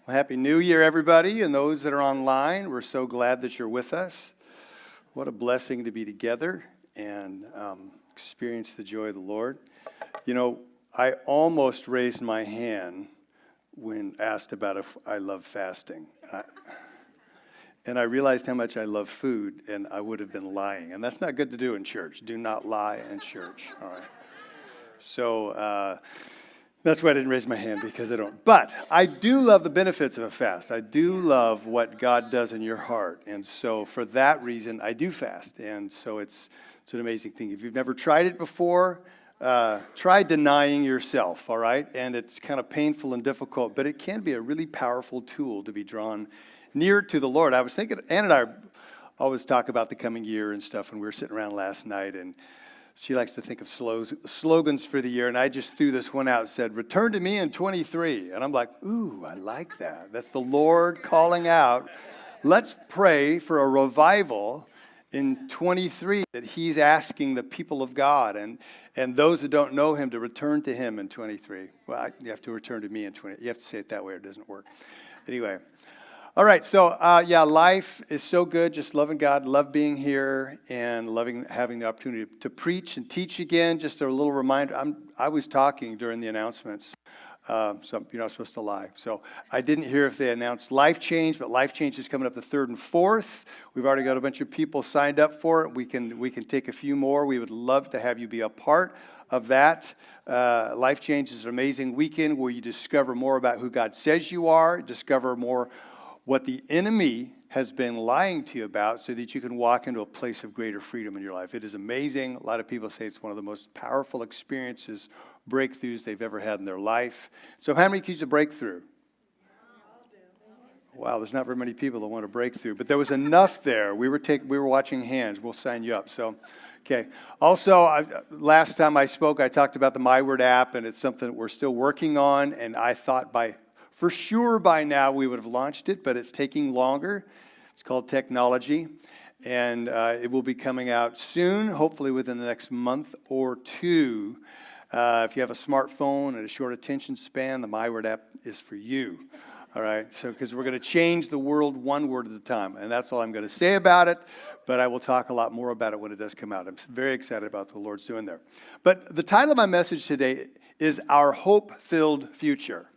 Well, Happy New Year, everybody, and those that are online. We're so glad that you're with us. What a blessing to be together and experience the joy of the Lord. You know, I almost raised my hand when asked about if I love fasting. And I realized how much I love food, and I would have been lying. And that's not good to do in church. Do not lie in church, all right? So that's why I didn't raise my hand, because I don't. But I do love the benefits of a fast. I do love what God does in your heart. And so for that reason, I do fast. And so it's an amazing thing. If you've never tried it before, try denying yourself, all right? And it's kind of painful and difficult, but it can be a really powerful tool to be drawn near to the Lord. I was thinking, Ann and I always talk about the coming year and stuff, and we were sitting around last night, and she likes to think of slogans for the year, and I just threw this one out, said, "Return to me in 23." And I'm like, ooh, I like that. That's the Lord calling out. Let's pray for a revival in 23 that he's asking the people of God and those that don't know him to return to him in 23. Well, you have to return to me in 20. You have to say it that way or it doesn't work. Anyway. All right, so life is so good, just loving God, love being here, and loving having the opportunity to preach and teach again. Just a little reminder, I was talking during the announcements, so you're not supposed to lie. So I didn't hear if they announced Life Change, but Life Change is coming up the 3rd and 4th. We've already got a bunch of people signed up for it. We can take a few more. We would love to have you be a part of that. Life Change is an amazing weekend where you discover more about who God says you are, discover more what the enemy has been lying to you about so that you can walk into a place of greater freedom in your life. It is amazing. A lot of people say it's one of the most powerful experiences, breakthroughs they've ever had in their life. So how many can use a breakthrough? Wow, there's not very many people that want a breakthrough, but there was enough there. We were watching hands. We'll sign you up. So, okay. Also, last time I spoke, I talked about the My Word app, and it's something that we're still working on, and I thought for sure by now we would have launched it, but it's taking longer. It's called Technology, and it will be coming out soon, hopefully within the next month or two. If you have a smartphone and a short attention span, the My Word app is for you. All right, so because we're going to change the world one word at a time, and that's all I'm going to say about it, but I will talk a lot more about it when it does come out. I'm very excited about what the Lord's doing there. But the title of my message today is Our Hope-Filled Future.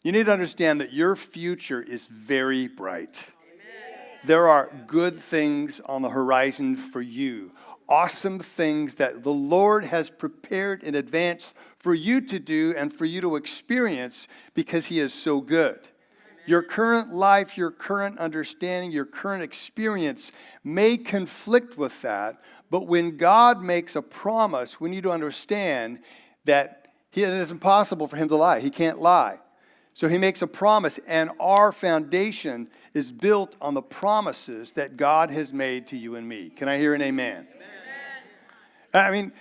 You need to understand that your future is very bright. Amen. There are good things on the horizon for you. Awesome things that the Lord has prepared in advance for you to do and for you to experience because he is so good. Amen. Your current life, your current understanding, your current experience may conflict with that, but when God makes a promise, we need to understand that it is impossible for him to lie. He can't lie. So he makes a promise, and our foundation is built on the promises that God has made to you and me. Can I hear an amen? Amen. I mean,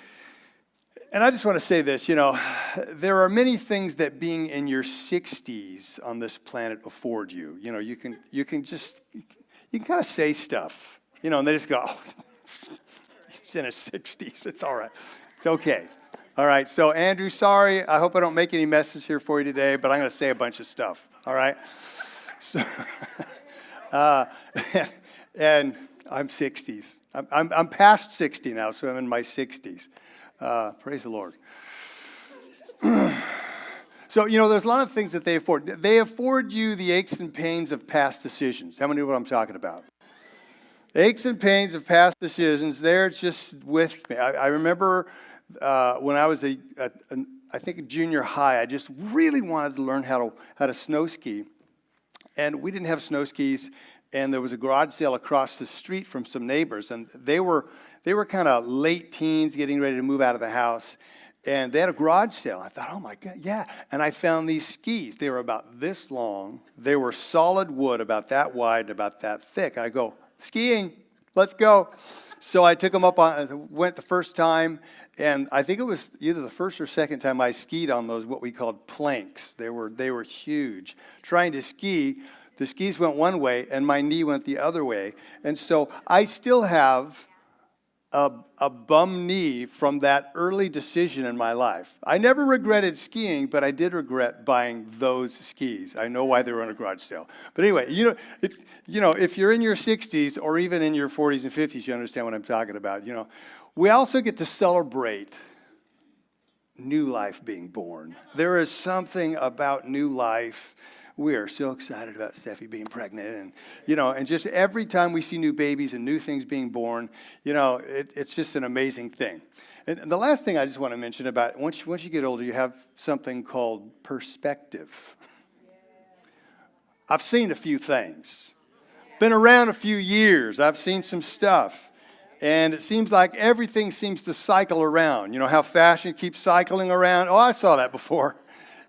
and I just want to say this, there are many things that being in your 60s on this planet afford you. You can kind of say stuff, and they just go, oh, he's in his 60s. It's all right. It's okay. All right, so Andrew, sorry. I hope I don't make any messes here for you today, but I'm going to say a bunch of stuff, all right? So, and I'm 60s. I'm past 60 now, so I'm in my 60s. Praise the Lord. So, there's a lot of things that they afford. They afford you the aches and pains of past decisions. How many know what I'm talking about? The aches and pains of past decisions, they're just with me. I remember when I was I think junior high, I just really wanted to learn how to snow ski, and we didn't have snow skis. And there was a garage sale across the street from some neighbors, and they were kind of late teens, getting ready to move out of the house, and they had a garage sale. I thought, oh my God, yeah! And I found these skis. They were about this long. They were solid wood, about that wide, and about that thick. I go skiing. Let's go. So I took them up went the first time, and I think it was either the first or second time I skied on those, what we called planks. They were huge. Trying to ski, the skis went one way, and my knee went the other way. And so I still have a bum knee from that early decision in my life. I never regretted skiing, but I did regret buying those skis. I know why they were on a garage sale. But anyway, if you're in your 60s or even in your 40s and 50s, you understand what I'm talking about. We also get to celebrate new life being born. There is something about new life. We are so excited about Steffi being pregnant, and just every time we see new babies and new things being born, it's just an amazing thing. And the last thing I just want to mention about once you get older, you have something called perspective. I've seen a few things, been around a few years. I've seen some stuff, and it seems like everything seems to cycle around. You know how fashion keeps cycling around? Oh, I saw that before.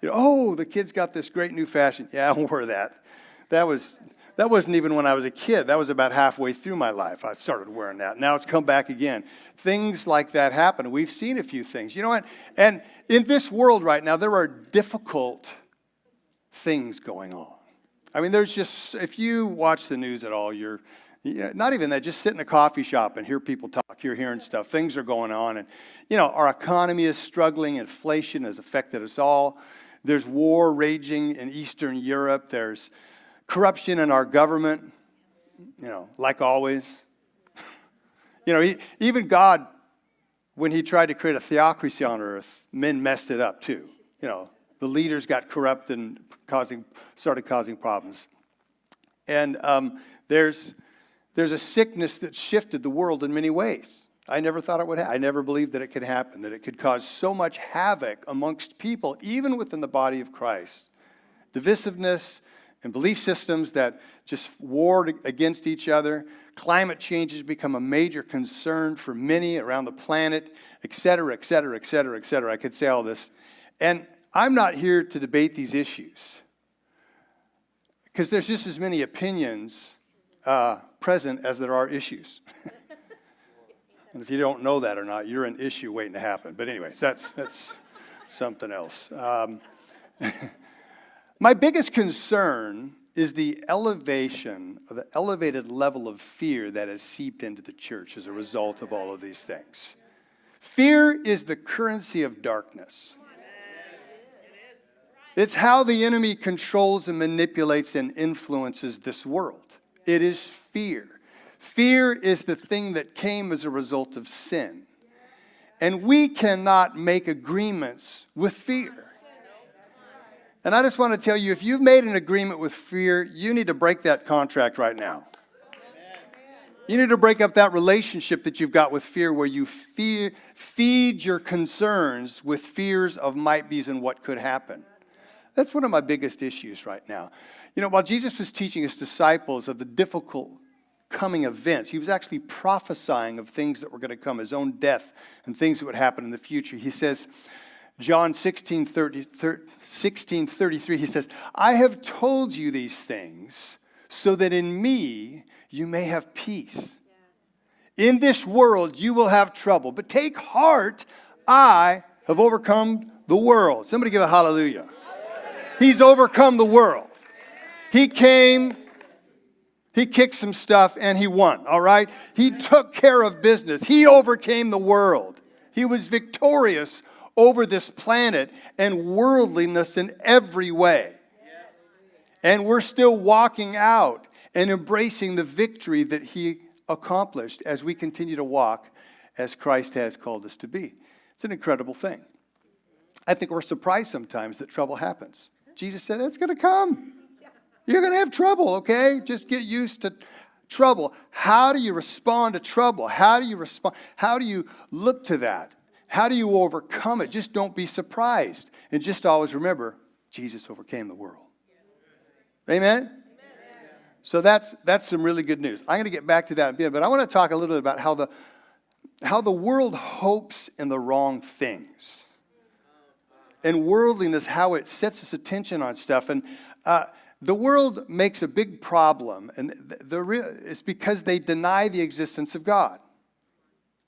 The kid's got this great new fashion. Yeah, I wore that. That wasn't even when I was a kid. That was about halfway through my life. I started wearing that. Now it's come back again. Things like that happen. We've seen a few things. You know what? And in this world right now, there are difficult things going on. I mean, there's just, if you watch the news at all, not even that, just sit in a coffee shop and hear people talk. You're hearing stuff. Things are going on. And, our economy is struggling. Inflation has affected us all. There's war raging in Eastern Europe. There's corruption in our government, like always. Even God, when he tried to create a theocracy on earth, men messed it up too. The leaders got corrupt and started causing problems. And there's a sickness that shifted the world in many ways. I never thought it would happen. I never believed that it could happen, that it could cause so much havoc amongst people, even within the body of Christ. Divisiveness and belief systems that just warred against each other. Climate change has become a major concern for many around the planet, et cetera, et cetera, et cetera, et cetera. I could say all this. And I'm not here to debate these issues, because there's just as many opinions present as there are issues. And if you don't know that or not, you're an issue waiting to happen. But anyways, that's something else. My biggest concern is the elevated level of fear that has seeped into the church as a result of all of these things. Fear is the currency of darkness. It's how the enemy controls and manipulates and influences this world. It is fear. Fear is the thing that came as a result of sin. And we cannot make agreements with fear. And I just want to tell you, if you've made an agreement with fear, you need to break that contract right now. You need to break up that relationship that you've got with fear, where you feed your concerns with fears of might-be's and what could happen. That's one of my biggest issues right now. While Jesus was teaching his disciples of the difficult coming events, he was actually prophesying of things that were going to come, his own death and things that would happen in the future. He says, John 16:33, he says, I have told you these things so that in me you may have peace. In this world you will have trouble, but take heart, I have overcome the world. Somebody give a hallelujah. He's overcome the world. He came, he kicked some stuff, and he won, all right? He took care of business. He overcame the world. He was victorious over this planet and worldliness in every way. And we're still walking out and embracing the victory that he accomplished as we continue to walk as Christ has called us to be. It's an incredible thing. I think we're surprised sometimes that trouble happens. Jesus said, it's going to come. You're going to have trouble, okay? Just get used to trouble. How do you respond to trouble? How do you respond? How do you look to that? How do you overcome it? Just don't be surprised. And just always remember, Jesus overcame the world. Amen? So that's some really good news. I'm going to get back to that in a bit, but I want to talk a little bit about how the world hopes in the wrong things. And worldliness, how it sets its attention on stuff. And the world makes a big problem, and it's because they deny the existence of God.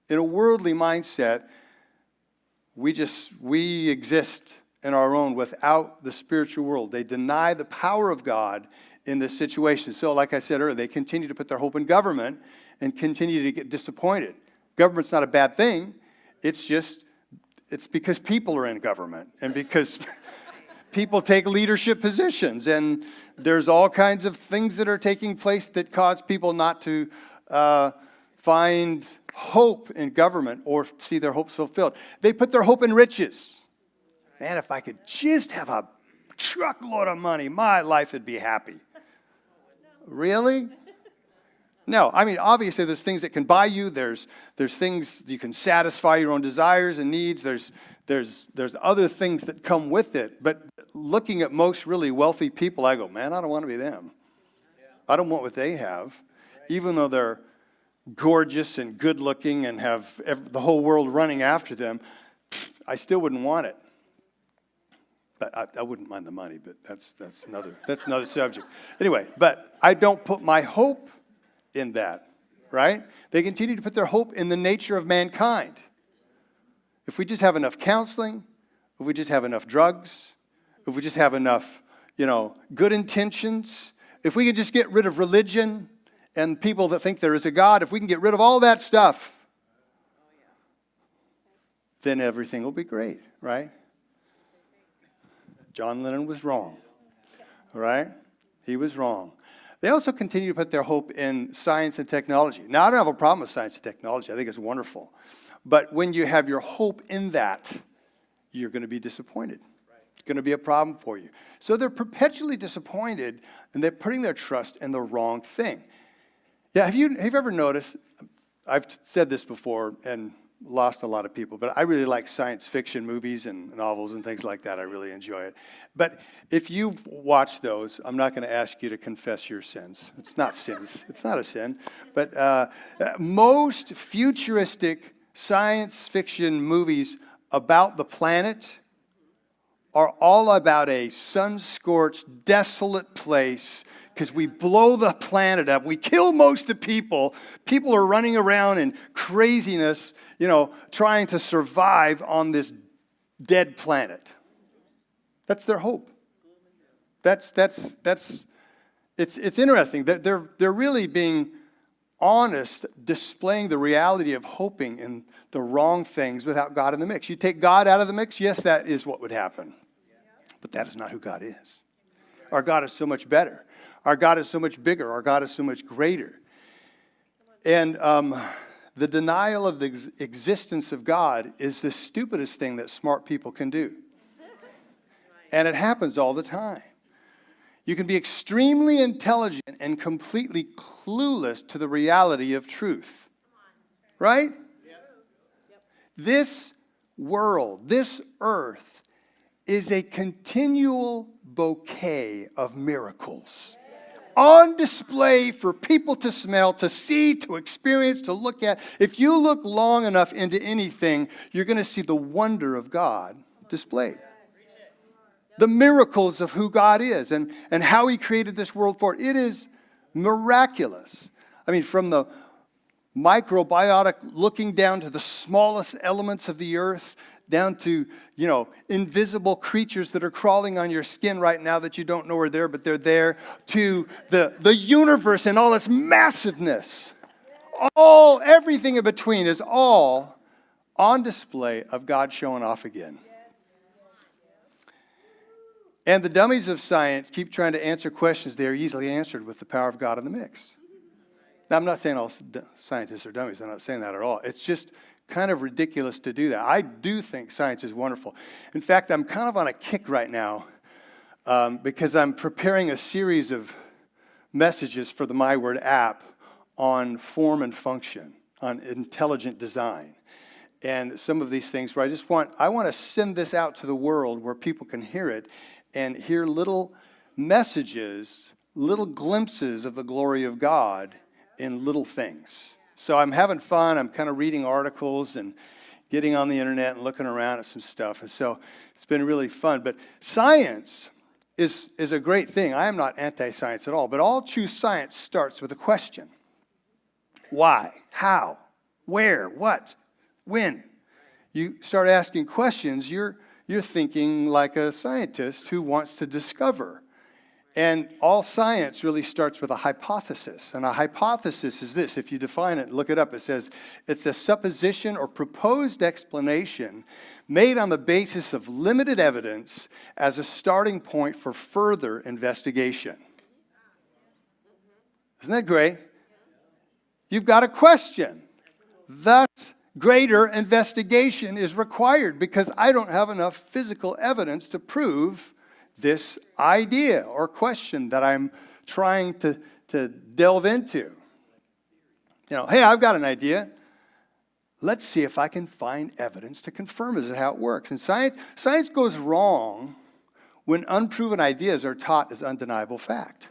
In a worldly mindset, we exist in our own without the spiritual world. They deny the power of God in this situation. So like I said earlier, they continue to put their hope in government and continue to get disappointed. Government's not a bad thing. It's because people are in government and because people take leadership positions, and there's all kinds of things that are taking place that cause people not to find hope in government or see their hopes fulfilled. They put their hope in riches. Man, if I could just have a truckload of money, my life would be happy. Really? No, I mean, obviously there's things that can buy you. There's things you can satisfy your own desires and needs. There's other things that come with it. But looking at most really wealthy people, I go, man, I don't want to be them. I don't want what they have. Even though they're gorgeous and good looking and have the whole world running after them, I still wouldn't want it. But I wouldn't mind the money, but that's another subject. Anyway, but I don't put my hope in that, right? They continue to put their hope in the nature of mankind. If we just have enough counseling, if we just have enough drugs, if we just have enough, good intentions, if we could just get rid of religion and people that think there is a God, if we can get rid of all that stuff, then everything will be great, right? John Lennon was wrong, right? He was wrong. They also continue to put their hope in science and technology. Now, I don't have a problem with science and technology. I think it's wonderful. But when you have your hope in that, you're going to be disappointed. It's going to be a problem for you. So they're perpetually disappointed, and they're putting their trust in the wrong thing. Yeah, have you ever noticed, I've said this before and lost a lot of people, but I really like science fiction movies and novels and things like that. I really enjoy it. But if you've watched those, I'm not going to ask you to confess your sins. It's not sins. It's not a sin. But most futuristic science fiction movies about the planet are all about a sun-scorched, desolate place because we blow the planet up. We kill most of the people. People are running around in craziness, trying to survive on this dead planet. That's their hope. It's interesting. They're really being honest, displaying the reality of hoping in the wrong things without God in the mix. You take God out of the mix, yes, that is what would happen. But that is not who God is. Our God is so much better. Our God is so much bigger. Our God is so much greater. And the denial of the existence of God is the stupidest thing that smart people can do. And it happens all the time. You can be extremely intelligent and completely clueless to the reality of truth. Right? This world, this earth, is a continual bouquet of miracles on display for people to smell, to see, to experience, to look at. If you look long enough into anything, you're going to see the wonder of God displayed. The miracles of who God is and how he created this world for. It is miraculous. I mean, from the microbiotic looking down to the smallest elements of the earth, down to, invisible creatures that are crawling on your skin right now that you don't know are there, but they're there, to the universe and all its massiveness. Everything in between is all on display of God showing off again. And the dummies of science keep trying to answer questions they are easily answered with the power of God in the mix. Now, I'm not saying all scientists are dummies. I'm not saying that at all. It's just kind of ridiculous to do that. I do think science is wonderful. In fact, I'm kind of on a kick right now because I'm preparing a series of messages for the My Word app on form and function, on intelligent design. And some of these things where I want to send this out to the world where people can hear it and hear little messages, little glimpses of the glory of God in little things. So I'm having fun. I'm kind of reading articles and getting on the internet and looking around at some stuff. And so it's been really fun. But science is a great thing. I am not anti-science at all. But all true science starts with a question. Why? How? Where? What? When? You start asking questions, you're thinking like a scientist who wants to discover. And all science really starts with a hypothesis. And a hypothesis is this. If you define it, look it up, it says it's a supposition or proposed explanation made on the basis of limited evidence as a starting point for further investigation. Isn't that great? You've got a question. Thus, greater investigation is required because I don't have enough physical evidence to prove this idea or question that I'm trying to delve into. You know, hey, I've got an idea. Let's see if I can find evidence to confirm it, how it works. And science goes wrong when unproven ideas are taught as undeniable fact.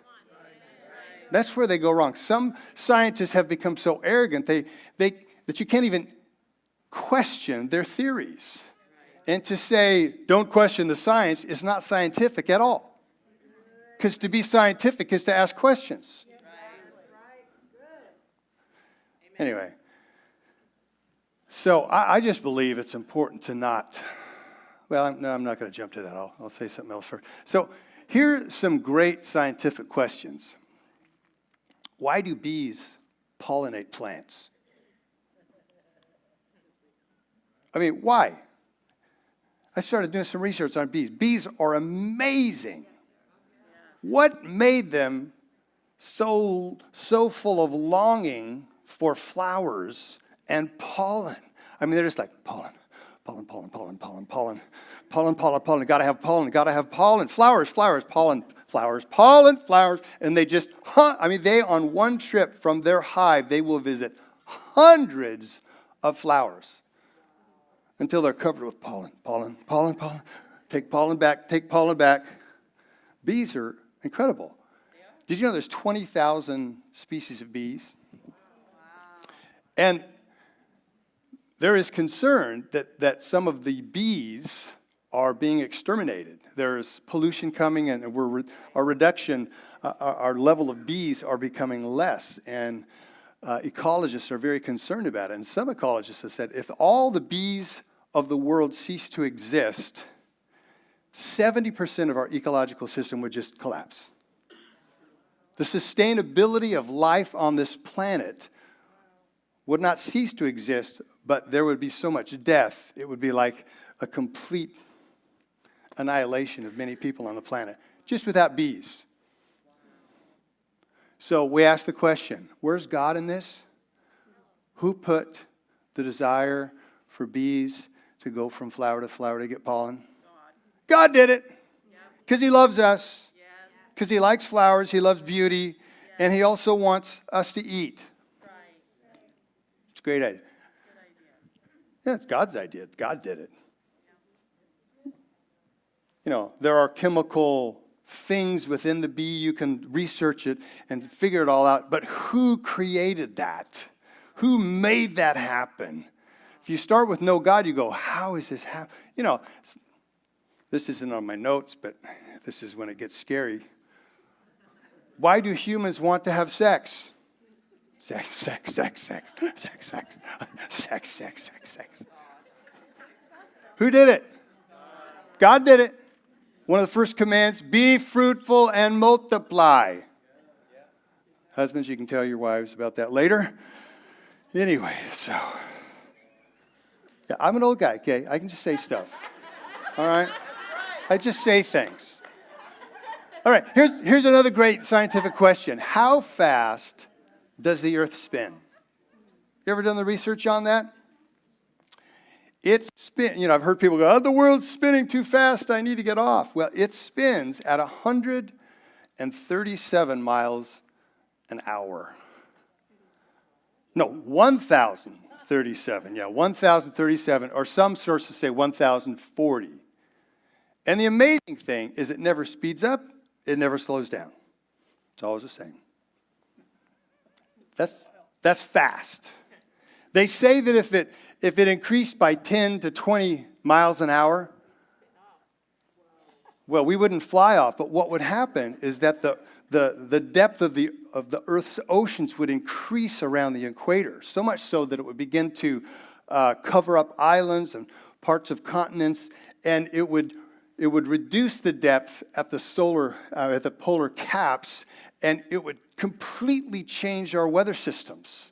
That's where they go wrong. Some scientists have become so arrogant that you can't even question their theories. And to say, don't question the science is not scientific at all. Because to be scientific is to ask questions. Anyway, so I just believe it's important to not, well, no, I'm not going to jump to that. I'll say something else first. So here's some great scientific questions. Why do bees pollinate plants? I mean, why? I started doing some research on bees. Bees are amazing. What made them so full of longing for flowers and pollen? I mean, they're just like pollen, pollen, pollen, pollen, pollen, pollen, pollen, pollen, pollen. Gotta have pollen, gotta have pollen. Flowers, flowers, pollen, flowers, pollen, flowers. And they just, they on one trip from their hive, they will visit hundreds of flowers. Until they're covered with pollen, pollen, pollen, pollen. Take pollen back, take pollen back. Bees are incredible. Yeah. Did you know there's 20,000 species of bees? Wow. And there is concern that some of the bees are being exterminated. There's pollution coming, and our level of bees are becoming less. And ecologists are very concerned about it. And some ecologists have said if all the bees of the world cease to exist, 70% of our ecological system would just collapse. The sustainability of life on this planet would not cease to exist, but there would be so much death, it would be like a complete annihilation of many people on the planet, just without bees. So we ask the question, where's God in this? Who put the desire for bees to go from flower to flower to get pollen? God did it. Because he loves us. Because he likes flowers. He loves beauty. And he also wants us to eat. It's a great idea. Yeah, it's God's idea. God did it. You know, there are chemical things within the bee. You can research it and figure it all out. But who created that? Who made that happen? If you start with no God, you go, how is this happening? You know, this isn't on my notes, but this is when it gets scary. Why do humans want to have sex? Sex, sex, sex, sex, sex, sex, sex, sex, sex, sex. Who did it? God did it. One of the first commands, be fruitful and multiply. Husbands, you can tell your wives about that later. Anyway, so... Yeah, I'm an old guy, okay? I can just say stuff. All right? I just say things. All right, here's another great scientific question. How fast does the earth spin? You ever done the research on that? I've heard people go, oh, the world's spinning too fast, I need to get off. Well, it spins at 137 miles an hour. No, 1,037. Yeah, 1,037, or some sources say 1,040. And the amazing thing is it never speeds up, it never slows down. It's always the same. That's fast. They say that if it increased by 10 to 20 miles an hour, well, we wouldn't fly off. But what would happen is that the depth of the Earth's oceans would increase around the equator, so much so that it would begin to cover up islands and parts of continents, and it would it would reduce the depth at the polar caps, and it would completely change our weather systems.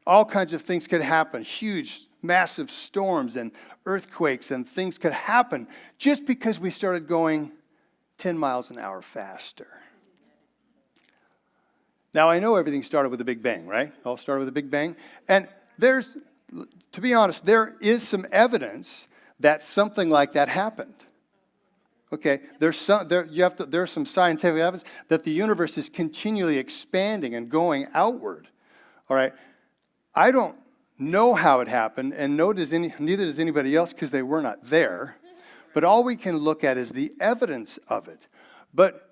All kinds of things could happen, huge, massive storms and earthquakes and things could happen just because we started going 10 miles an hour faster. Now, I know everything started with the Big Bang, right? All started with the Big Bang. And to be honest, there is some evidence that something like that happened. Okay, there's some scientific evidence that the universe is continually expanding and going outward. All right, I don't know how it happened, and neither does anybody else because they were not there. But all we can look at is the evidence of it. But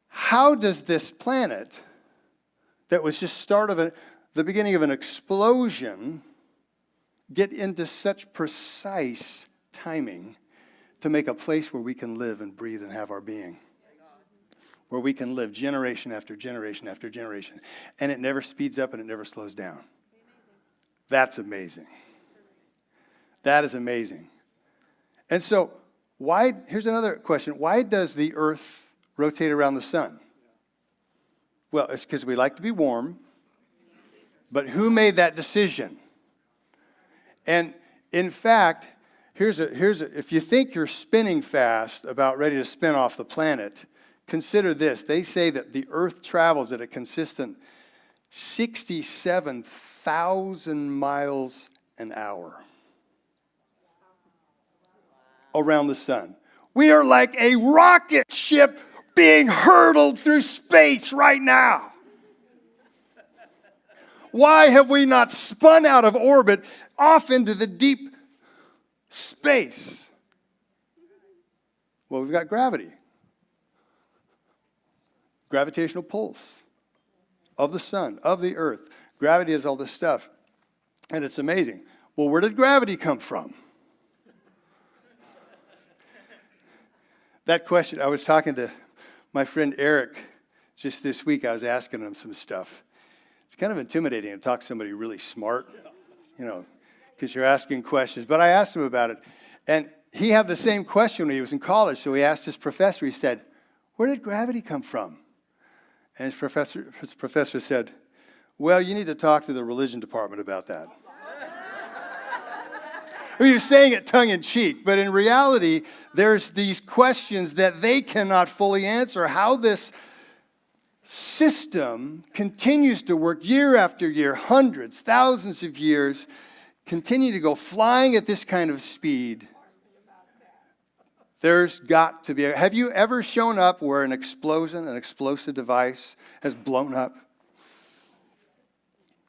how does this planet, that was just the beginning of an explosion, get into such precise timing to make a place where we can live and breathe and have our being? Where we can live generation after generation after generation. And it never speeds up and it never slows down. That's amazing. That is amazing. And so, here's another question. Why does the earth rotate around the sun? Well, it's because we like to be warm. But who made that decision? And in fact, if you think you're spinning fast, about ready to spin off the planet, consider this. They say that the earth travels at a consistent 67,000 miles an hour around the sun. We are like a rocket ship being hurtled through space right now. Why have we not spun out of orbit off into the deep space? Well, we've got gravity. Gravitational pulse of the sun, of the earth. Gravity is all this stuff. And it's amazing. Well, where did gravity come from? That question, I was talking to my friend Eric just this week. I was asking him some stuff. It's kind of intimidating to talk to somebody really smart, because you're asking questions. But I asked him about it. And he had the same question when he was in college. So he asked his professor, he said, where did gravity come from? And his professor said, well, you need to talk to the religion department about that. He was saying it tongue-in-cheek, but in reality, there's these questions that they cannot fully answer. How this system continues to work year after year, hundreds, thousands of years, continue to go flying at this kind of speed. There's got to be have you ever shown up where an explosive device has blown up?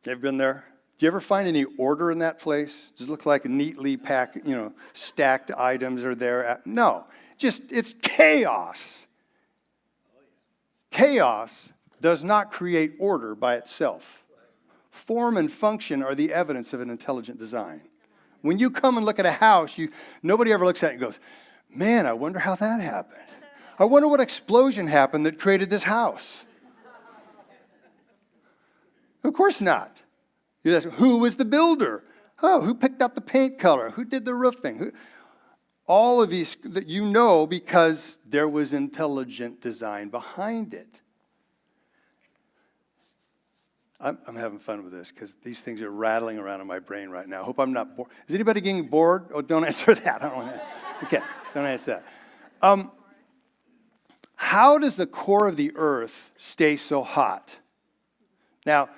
Have you been there? Do you ever find any order in that place? Does it look like neatly packed, stacked items are there? No, it's chaos. Chaos does not create order by itself. Form and function are the evidence of an intelligent design. When you come and look at a house, nobody ever looks at it and goes, man, I wonder how that happened. I wonder what explosion happened that created this house. Of course not. You ask, who was the builder? Oh, who picked out the paint color? Who did the roofing? All of these that because there was intelligent design behind it. I'm having fun with this because these things are rattling around in my brain right now. I hope I'm not bored. Is anybody getting bored? Oh, don't answer that. I don't want to. Okay, don't answer that. How does the core of the earth stay so hot? Now,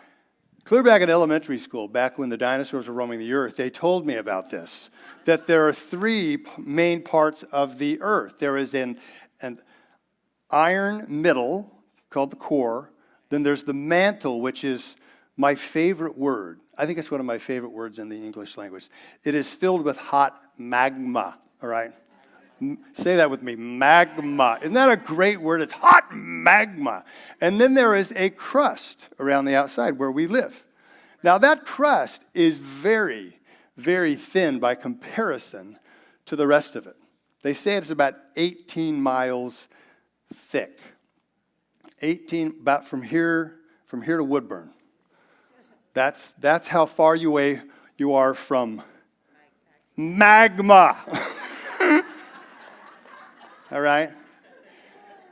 clear back at elementary school, back when the dinosaurs were roaming the earth, they told me about this, that there are three main parts of the earth. There is an iron middle, called the core. Then there's the mantle, which is my favorite word. I think it's one of my favorite words in the English language. It is filled with hot magma, all right? Say that with me, magma. Isn't that a great word? It's hot magma. And then there is a crust around the outside where we live. Now that crust is very, very thin by comparison to the rest of it. They say it's about 18 miles thick. About from here to Woodburn. That's how far away you are from magma. all right?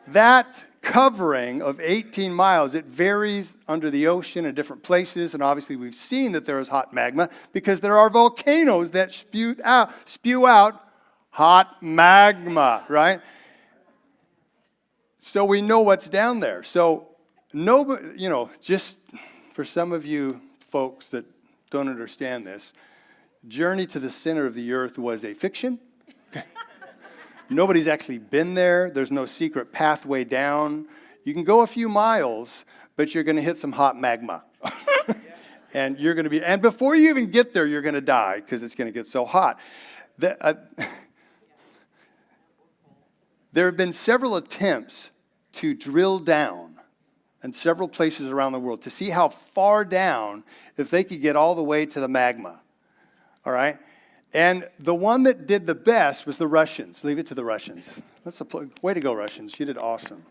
That covering of 18 miles, it varies under the ocean in different places, and obviously we've seen that there is hot magma because there are volcanoes that spew out hot magma, right? So we know what's down there. So just for some of you folks that don't understand this, Journey to the Center of the Earth was a fiction. Nobody's actually been there. There's no secret pathway down. You can go a few miles, but you're going to hit some hot magma. And you're going to be, and before you even get there, you're going to die because it's going to get so hot. There have been several attempts to drill down in several places around the world to see how far down, if they could get all the way to the magma. All right? And the one that did the best was the Russians. Leave it to the Russians. Way to go, Russians. You did awesome.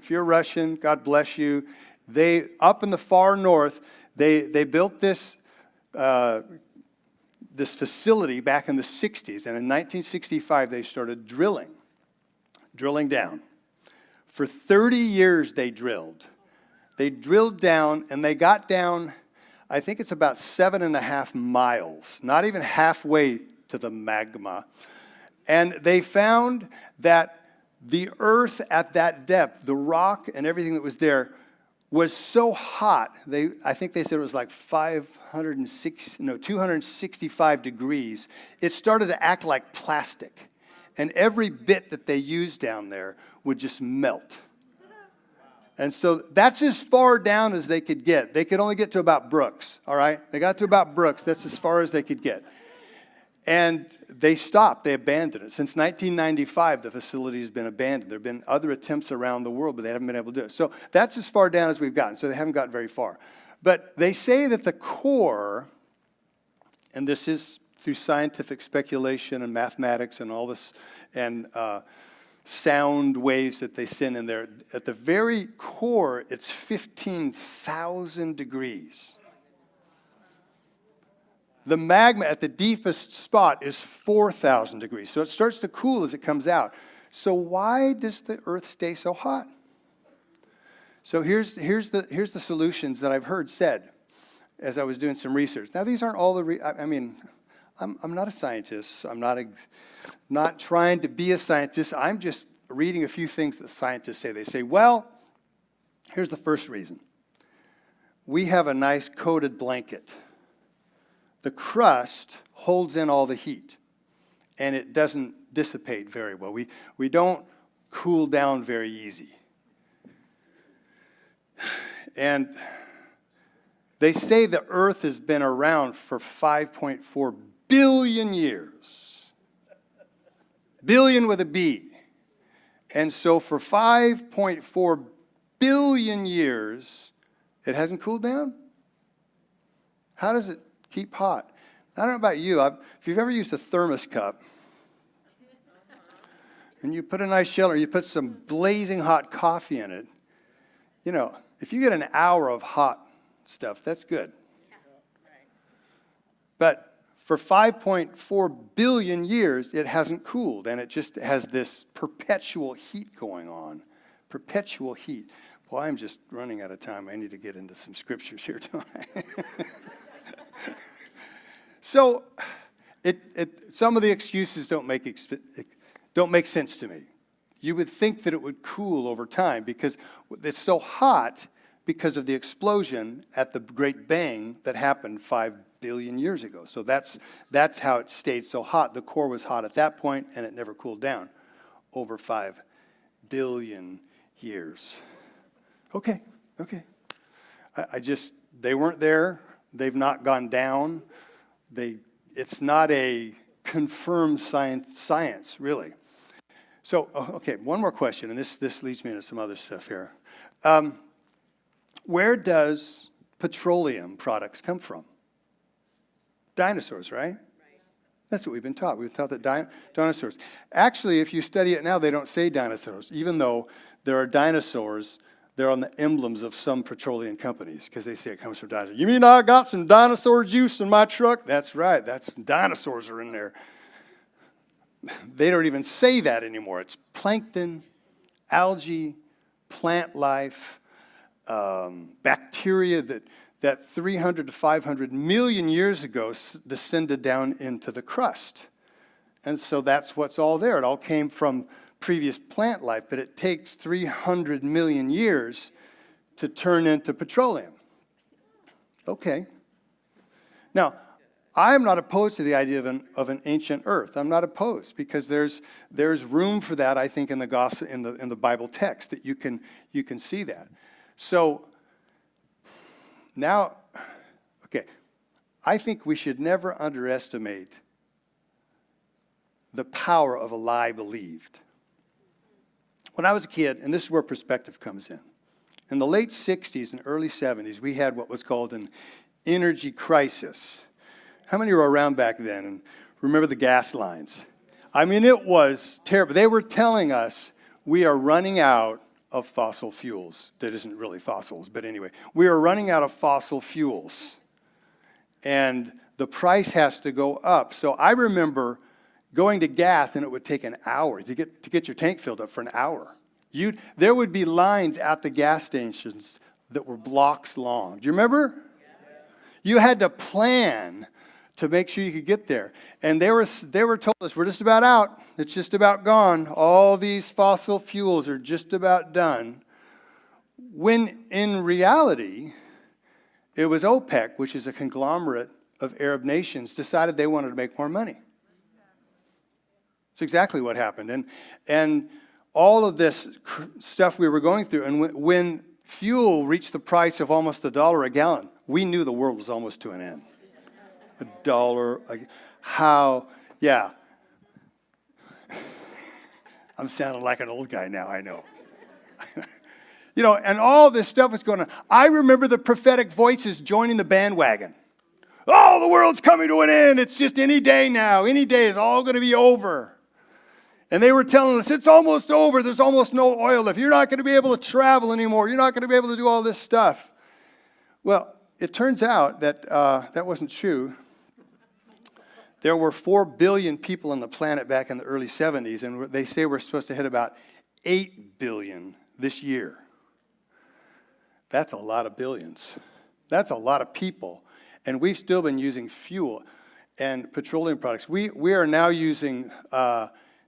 If you're Russian, God bless you. They, up in the far north, they built this facility back in the 60s. And in 1965, they started drilling down. For 30 years, they drilled. They drilled down, and they got down, I think it's about 7.5 miles, not even halfway to the magma. And they found that the earth at that depth, the rock and everything that was there, was so hot. I think they said it was like 265 degrees. It started to act like plastic. And every bit that they used down there would just melt. And so that's as far down as they could get. They could only get to about Brooks, all right? They got to about Brooks. That's as far as they could get. And they stopped. They abandoned it. Since 1995, the facility has been abandoned. There have been other attempts around the world, but they haven't been able to do it. So that's as far down as we've gotten. So they haven't gotten very far. But they say that the core, and this is through scientific speculation and mathematics and all this, and sound waves that they send in there. At the very core, it's 15,000 degrees. The magma at the deepest spot is 4,000 degrees. So it starts to cool as it comes out. So why does the earth stay so hot? So here's the solutions that I've heard said as I was doing some research. Now these aren't all I'm not a scientist. I'm not trying to be a scientist. I'm just reading a few things that scientists say. They say, well, here's the first reason. We have a nice coated blanket. The crust holds in all the heat, and it doesn't dissipate very well. We don't cool down very easy. And they say the Earth has been around for 5.4 billion years. Billion with a B. And so for 5.4 billion years, it hasn't cooled down? How does it keep hot? I don't know about you. If you've ever used a thermos cup, and you put a nice shell or you put some blazing hot coffee in it, if you get an hour of hot stuff, that's good. But for 5.4 billion years, it hasn't cooled, and it just has this perpetual heat going on. Perpetual heat. Well, I'm just running out of time. I need to get into some scriptures here, don't I? So, some of the excuses don't make sense to me. You would think that it would cool over time because it's so hot because of the explosion at the Great Bang that happened 5 billion years ago. So that's how it stayed so hot. The core was hot at that point, and it never cooled down over 5 billion years. Okay. They weren't there. They've not gone down. It's not a confirmed science, really. So, okay, one more question, and this leads me into some other stuff here. Where does petroleum products come from? Dinosaurs, right? That's what we've been taught. We've been taught that dinosaurs. Actually, if you study it now, they don't say dinosaurs, even though there are dinosaurs. They're on the emblems of some petroleum companies because they say it comes from dinosaurs. You mean I got some dinosaur juice in my truck? That's right. Dinosaurs are in there. they don't even say that anymore. It's plankton, algae, plant life, bacteria that 300 to 500 million years ago descended down into the crust. And so that's what's all there. It all came from previous plant life, but it takes 300 million years to turn into petroleum. Okay. Now, I am not opposed to the idea of an ancient earth. I'm not opposed because there's room for that, I think, in the gospel, in the Bible text, that you can see that. So now, okay, I think we should never underestimate the power of a lie believed. When I was a kid, and this is where perspective comes in the late 60s and early 70s, we had what was called an energy crisis. How many were around back then and remember the gas lines? I mean, it was terrible. They were telling us we are running out of fossil fuels. That isn't really fossils, but anyway, we are running out of fossil fuels. And the price has to go up. So I remember going to gas, and it would take an hour to get your tank filled up for an hour. There would be lines at the gas stations that were blocks long. Do you remember? You had to plan to make sure you could get there. And they were told us, we're just about out. It's just about gone. All these fossil fuels are just about done. When in reality, it was OPEC, which is a conglomerate of Arab nations, decided they wanted to make more money. It's exactly what happened. And all of this stuff we were going through, and when fuel reached the price of almost $1 a gallon, we knew the world was almost to an end. $1, how, yeah. I'm sounding like an old guy now, I know. And all this stuff was going on. I remember the prophetic voices joining the bandwagon. Oh, the world's coming to an end. It's just any day now. Any day is all going to be over. And they were telling us, it's almost over. There's almost no oil left. You're not going to be able to travel anymore. You're not going to be able to do all this stuff. Well, it turns out that that wasn't true. There were 4 billion people on the planet back in the early 70s, and they say we're supposed to hit about 8 billion this year. That's a lot of billions. That's a lot of people. And we've still been using fuel and petroleum products. We are now using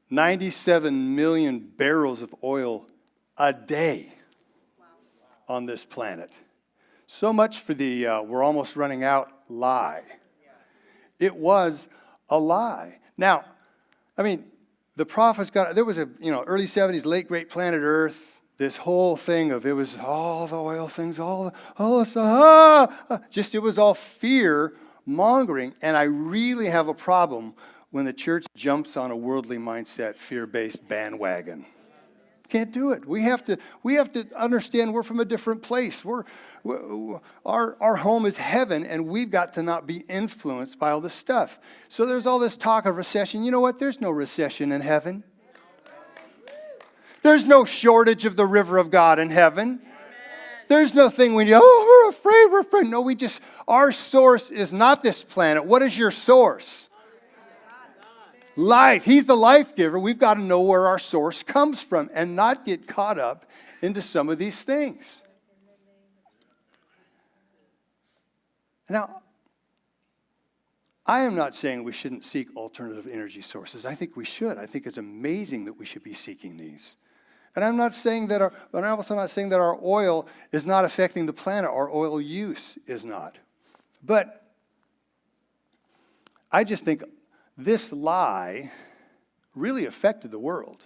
97 million barrels of oil a day on this planet. So much for the we're almost running out lie. It was a lie. Now, I mean, the prophets there was a, early 70s, late great planet Earth, this whole thing of it was all the oil things, just it was all fear mongering. And I really have a problem when the church jumps on a worldly mindset, fear-based bandwagon. Can't do it. We have to understand we're from a different place. Our home is heaven, and we've got to not be influenced by all this stuff. So there's all this talk of recession. You know what? There's no recession in heaven. There's no shortage of the river of God in heaven. There's no thing when we're afraid. No, our source is not this planet. What is your source? Life. He's the life giver. We've got to know where our source comes from and not get caught up into some of these things. Now, I am not saying we shouldn't seek alternative energy sources. I think we should. I think it's amazing that we should be seeking these. And I'm also not saying that our oil is not affecting the planet. Our oil use is not. But I just think this lie really affected the world.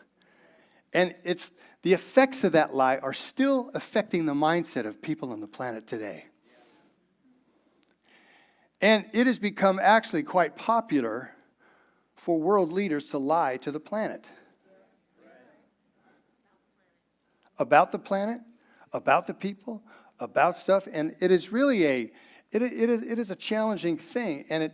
And the effects of that lie are still affecting the mindset of people on the planet today. And it has become actually quite popular for world leaders to lie to the planet. About the planet, about the people, about stuff. And it is really it is a challenging thing. And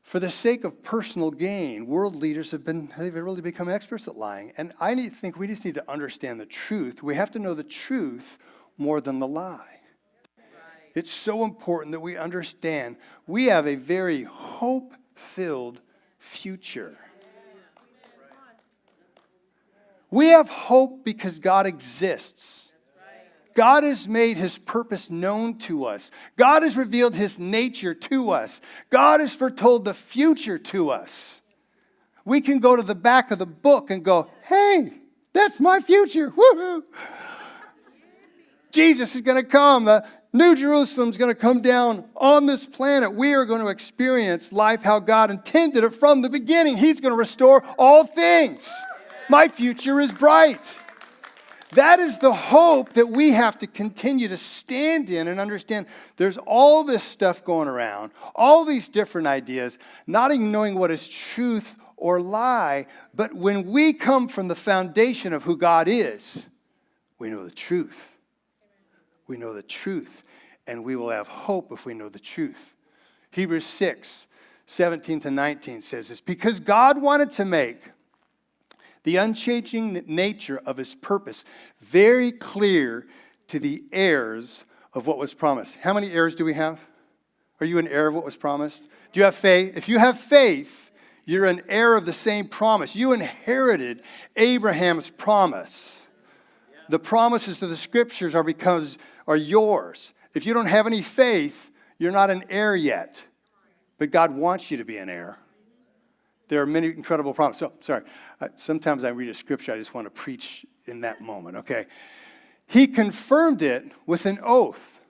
for the sake of personal gain, world leaders they've really become experts at lying. And I think we just need to understand the truth. We have to know the truth more than the lie. It's so important that we understand we have a very hope-filled future. We have hope because God exists. God has made his purpose known to us. God has revealed his nature to us. God has foretold the future to us. We can go to the back of the book and go, hey, that's my future. Woo-hoo. Jesus is going to come. The New Jerusalem is going to come down on this planet. We are going to experience life how God intended it from the beginning. He's going to restore all things. My future is bright. That is the hope that we have to continue to stand in and understand. There's all this stuff going around, all these different ideas, not even knowing what is truth or lie. But when we come from the foundation of who God is, we know the truth. We know the truth, and we will have hope if we know the truth. Hebrews 6:17-19 says this, because God wanted to make the unchanging nature of his purpose very clear to the heirs of what was promised. How many heirs do we have? Are you an heir of what was promised? Do you have faith? If you have faith, you're an heir of the same promise. You inherited Abraham's promise. The promises of the scriptures are yours. If you don't have any faith, you're not an heir yet. But God wants you to be an heir. There are many incredible promises. So, sorry. Sometimes I read a scripture, I just want to preach in that moment, okay? He confirmed it with an oath.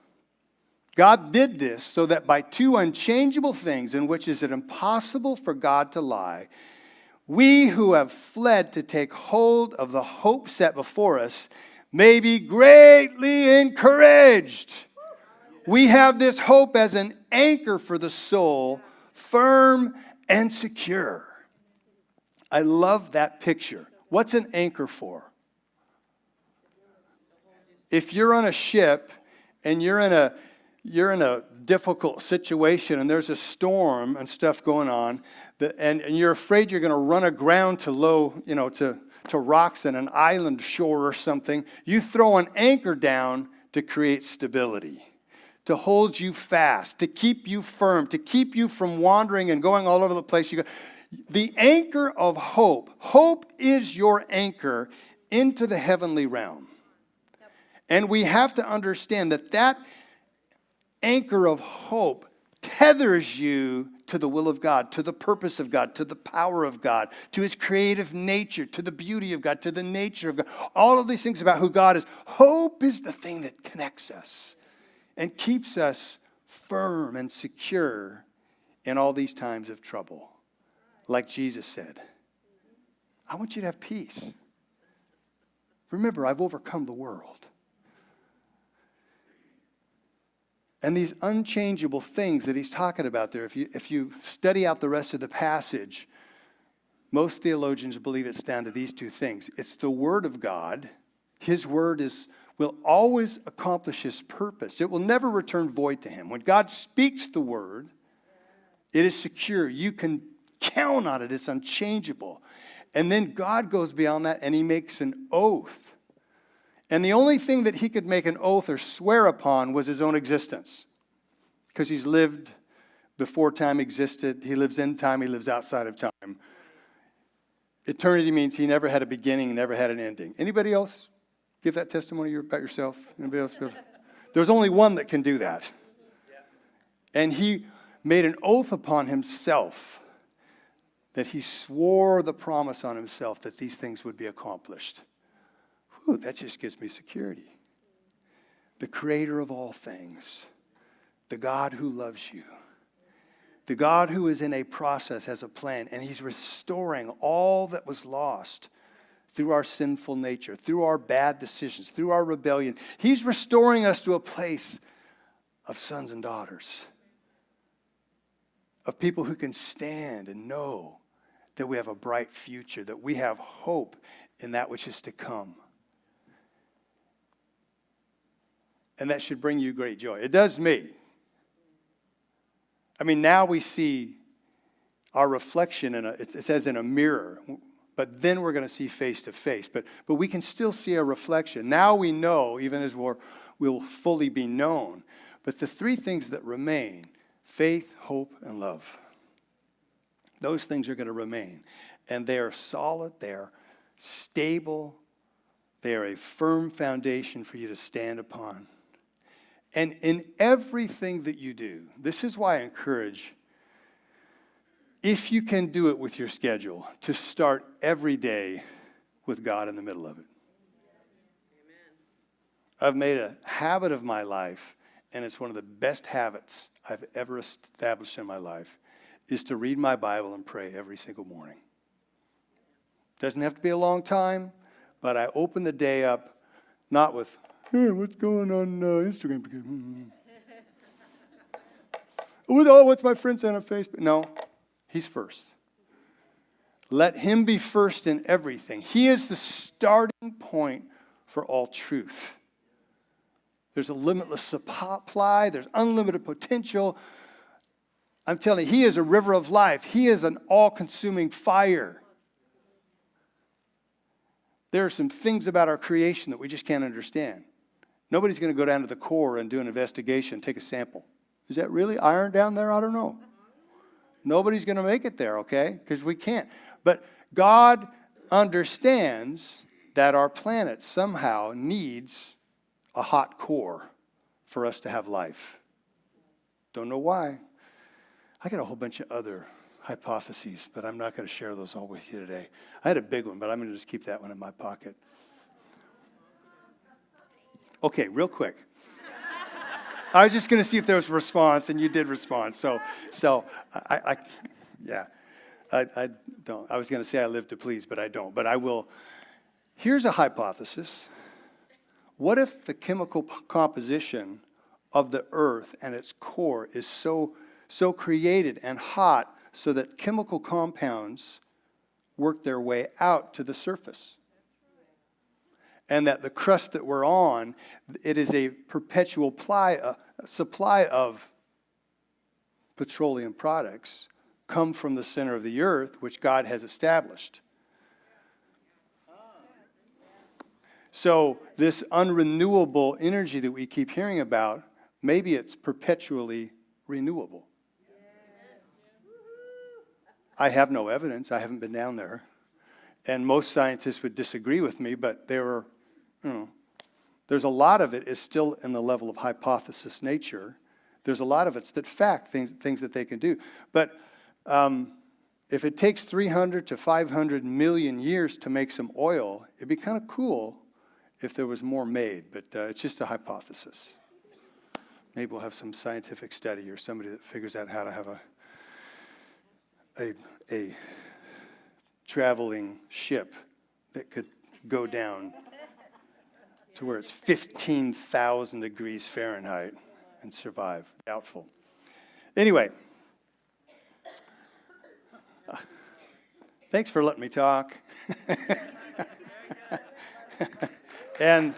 God did this so that by two unchangeable things in which is it impossible for God to lie, we who have fled to take hold of the hope set before us may be greatly encouraged. We have this hope as an anchor for the soul, firm and secure. I love that picture. What's an anchor for? If you're on a ship and you're in a difficult situation and there's a storm and stuff going on, and you're afraid you're going to run aground to rocks and an island shore or something, you throw an anchor down to create stability, to hold you fast, to keep you firm, to keep you from wandering and going all over the place you go. The anchor of hope. Hope is your anchor into the heavenly realm. And we have to understand that anchor of hope tethers you to the will of God, to the purpose of God, to the power of God, to his creative nature, to the beauty of God, to the nature of God. All of these things about who God is. Hope is the thing that connects us and keeps us firm and secure in all these times of trouble. Like Jesus said, I want you to have peace. Remember, I've overcome the world. And these unchangeable things that he's talking about there, if you study out the rest of the passage, most theologians believe it's down to these two things. It's the word of God. His word will always accomplish his purpose. It will never return void to him. When God speaks the word, it is secure. You can count on it. It's unchangeable. And then God goes beyond that and he makes an oath. And the only thing that he could make an oath or swear upon was his own existence. Because he's lived before time existed. He lives in time. He lives outside of time. Eternity means he never had a beginning, never had an ending. Anybody else give that testimony about yourself? Anybody else? There's only one that can do that. And he made an oath upon himself that he swore the promise on himself that these things would be accomplished. Whew, that just gives me security. The creator of all things, the God who loves you, the God who is in a process, has a plan, and he's restoring all that was lost through our sinful nature, through our bad decisions, through our rebellion. He's restoring us to a place of sons and daughters, of people who can stand and know that we have a bright future, that we have hope in that which is to come. And that should bring you great joy. It does me. I mean, now we see our reflection it says in a mirror, but then we're going to see face to face. But we can still see a reflection. Now we know, even as we'll fully be known. But the three things that remain, faith, hope, and love. Those things are going to remain. And they are solid. They're stable. They are a firm foundation for you to stand upon. And in everything that you do, this is why I encourage, if you can do it with your schedule, to start every day with God in the middle of it. I've made a habit of my life, and it's one of the best habits I've ever established in my life, is to read my Bible and pray every single morning. Doesn't have to be a long time, but I open the day up not with, hey, what's going on Instagram? What's my friend saying on Facebook? No, he's first. Let him be first in everything. He is the starting point for all truth. There's a limitless supply. There's unlimited potential. I'm telling you, he is a river of life. He is an all-consuming fire. There are some things about our creation that we just can't understand. Nobody's going to go down to the core and do an investigation, take a sample. Is that really iron down there? I don't know. Nobody's going to make it there, okay? Because we can't. But God understands that our planet somehow needs a hot core for us to have life. Don't know why. I got a whole bunch of other hypotheses, but I'm not going to share those all with you today. I had a big one, but I'm going to just keep that one in my pocket. Okay, real quick. I was just going to see if there was a response, and you did respond. So I don't. I was going to say I live to please, but I don't. But I will. Here's a hypothesis. What if the chemical composition of the earth and its core is so created and hot so that chemical compounds work their way out to the surface? And that the crust that we're on, it is a perpetual supply of petroleum products come from the center of the earth, which God has established. So this unrenewable energy that we keep hearing about, maybe it's perpetually renewable. I have no evidence. I haven't been down there. And most scientists would disagree with me, but there's a lot of it is still in the level of hypothesis nature. There's a lot of it's that fact, things that they can do. But if it takes 300 to 500 million years to make some oil, it'd be kind of cool if there was more made, but it's just a hypothesis. Maybe we'll have some scientific study or somebody that figures out how to have a traveling ship that could go down to where it's 15,000 degrees Fahrenheit and survive. Doubtful. Anyway, thanks for letting me talk. And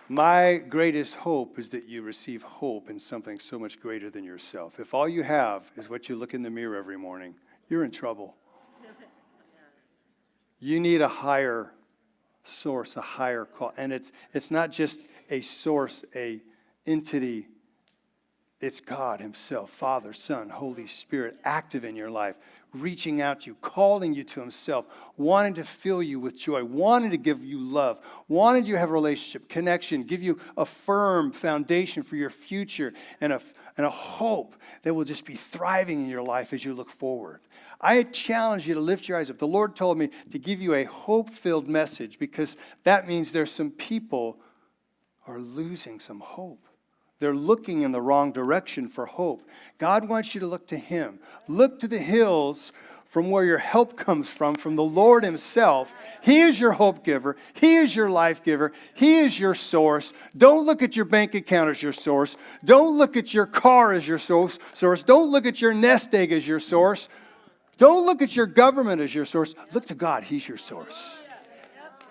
my greatest hope is that you receive hope in something so much greater than yourself. If all you have is what you look in the mirror every morning, you're in trouble. You need a higher source, a higher call. And it's not just a source, a entity. It's God himself, Father, Son, Holy Spirit, active in your life, reaching out to you, calling you to himself, wanting to fill you with joy, wanting to give you love, wanting you to have a relationship, connection, give you a firm foundation for your future and a hope that will just be thriving in your life as you look forward. I challenge you to lift your eyes up. The Lord told me to give you a hope-filled message because that means there's some people who are losing some hope. They're looking in the wrong direction for hope. God wants you to look to him. Look to the hills from where your help comes from the Lord himself. He is your hope giver. He is your life giver. He is your source. Don't look at your bank account as your source. Don't look at your car as your source. Don't look at your nest egg as your source. Don't look at your government as your source. Look to God. He's your source.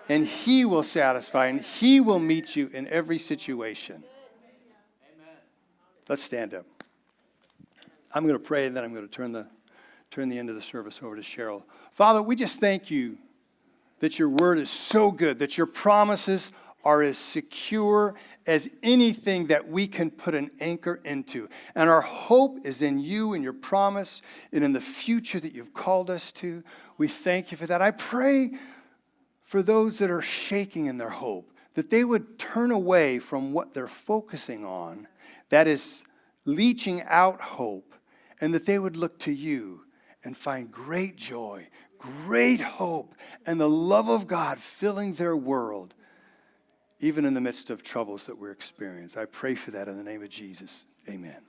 And he will satisfy and he will meet you in every situation. Let's stand up. I'm going to pray, and then I'm going to turn the end of the service over to Cheryl. Father, we just thank you that your word is so good, that your promises are as secure as anything that we can put an anchor into. And our hope is in you and your promise and in the future that you've called us to. We thank you for that. I pray for those that are shaking in their hope, that they would turn away from what they're focusing on, that is leaching out hope, and that they would look to you and find great joy, great hope, and the love of God filling their world, even in the midst of troubles that we're experiencing. I pray for that in the name of Jesus. Amen.